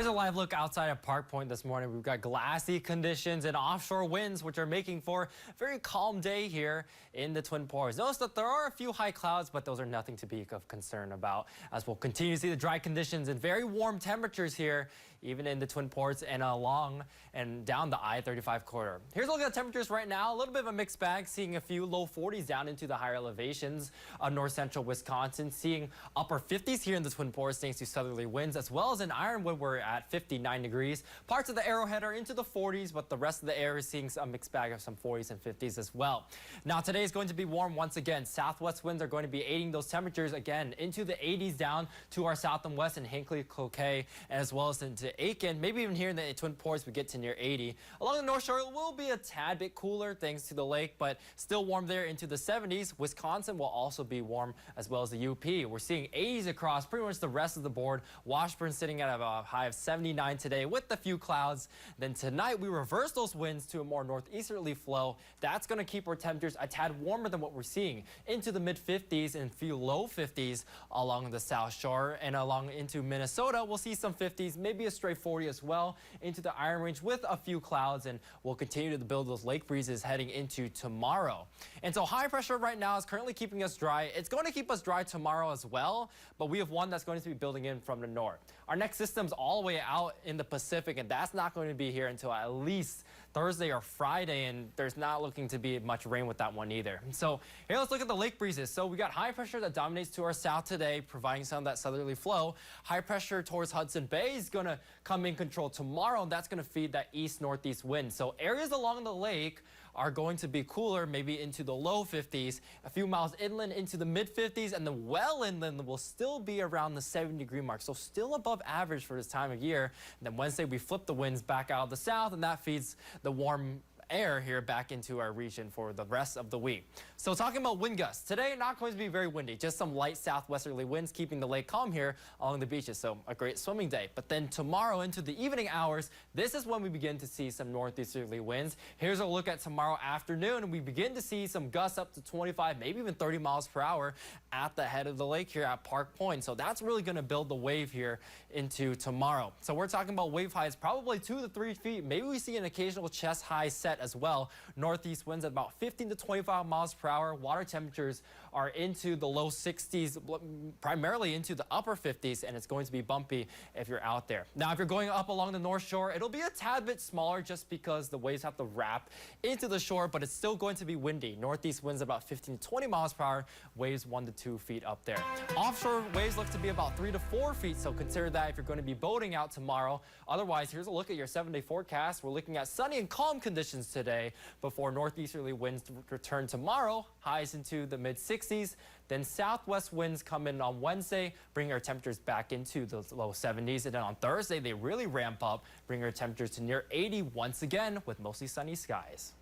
Here's a live look outside of Park Point this morning. We've got glassy conditions and offshore winds, which are making for a very calm day here in the Twin Ports. Notice that there are a few high clouds, but those are nothing to be of concern about, as we'll continue to see the dry conditions and very warm temperatures here, even in the Twin Ports and along and down the I-35 corridor. Here's a look at the temperatures right now. A little bit of a mixed bag, seeing a few low 40s down into the higher elevations of north central Wisconsin, seeing upper 50s here in the Twin Ports thanks to southerly winds, as well as in Ironwood we're at 59 degrees. Parts of the Arrowhead are into the 40s, but the rest of the area is seeing a mixed bag of some 40s and 50s as well. Now today is going to be warm once again. Southwest winds are going to be aiding those temperatures again into the 80s down to our south and west in Hinckley, Cloquet, as well as into Aiken. Maybe even here in the Twin Ports we get to near 80. Along the North Shore it will be a tad bit cooler thanks to the lake, but still warm there into the 70s. Wisconsin will also be warm, as well as the UP. We're seeing 80s across pretty much the rest of the board. Washburn sitting at a high of 79 today with a few clouds. Then tonight we reverse those winds to a more northeasterly flow. That's going to keep our temperatures a tad warmer than what we're seeing into the mid 50s and few low 50s along the South Shore, and along into Minnesota we'll see some 50s, maybe a stray 40 as well into the Iron Range with a few clouds, and we'll continue to build those lake breezes heading into tomorrow. And so high pressure right now is currently keeping us dry. It's going to keep us dry tomorrow as well, but we have one that's going to be building in from the north. Our next system's all the way out in the Pacific, and that's not going to be here until at least Thursday or Friday, and there's not looking to be much rain with that one either. So here, let's look at the lake breezes. So we got high pressure that dominates to our south today, providing some of that southerly flow. High pressure towards Hudson Bay is going to come in control tomorrow, and that's going to feed that east-northeast wind. So areas along the lake are going to be cooler, maybe into the low 50s, a few miles inland into the mid 50s, and the well inland will still be around the 70-degree mark, so still above average for this time of year. And then Wednesday we flip the winds back out of the south, and that feeds the warm air here back into our region for the rest of the week. So talking about wind gusts, today not going to be very windy, just some light southwesterly winds keeping the lake calm here along the beaches, so a great swimming day. But then tomorrow into the evening hours, this is when we begin to see some northeasterly winds. Here's a look at tomorrow afternoon, and we begin to see some gusts up to 25, maybe even 30 miles per hour at the head of the lake here at Park Point. So that's really going to build the wave here into tomorrow. So we're talking about wave highs probably 2 to 3 feet. Maybe we see an occasional chest high set as well. Northeast winds at about 15 to 25 miles per hour. Water temperatures are into the low 60s, primarily into the upper 50s, and it's going to be bumpy if you're out there. Now, if you're going up along the North Shore, it'll be a tad bit smaller just because the waves have to wrap into the shore, but it's still going to be windy. Northeast winds about 15 to 20 miles per hour, waves 1 to 2 feet up there. Offshore waves look to be about 3 to 4 feet, so consider that if you're going to be boating out tomorrow. Otherwise, here's a look at your 7-day forecast. We're looking at sunny and calm conditions today before northeasterly winds return tomorrow, highs into the mid 60s. Then southwest winds come in on Wednesday, bring our temperatures back into the low 70s. And then on Thursday, they really ramp up, bring our temperatures to near 80 once again with mostly sunny skies.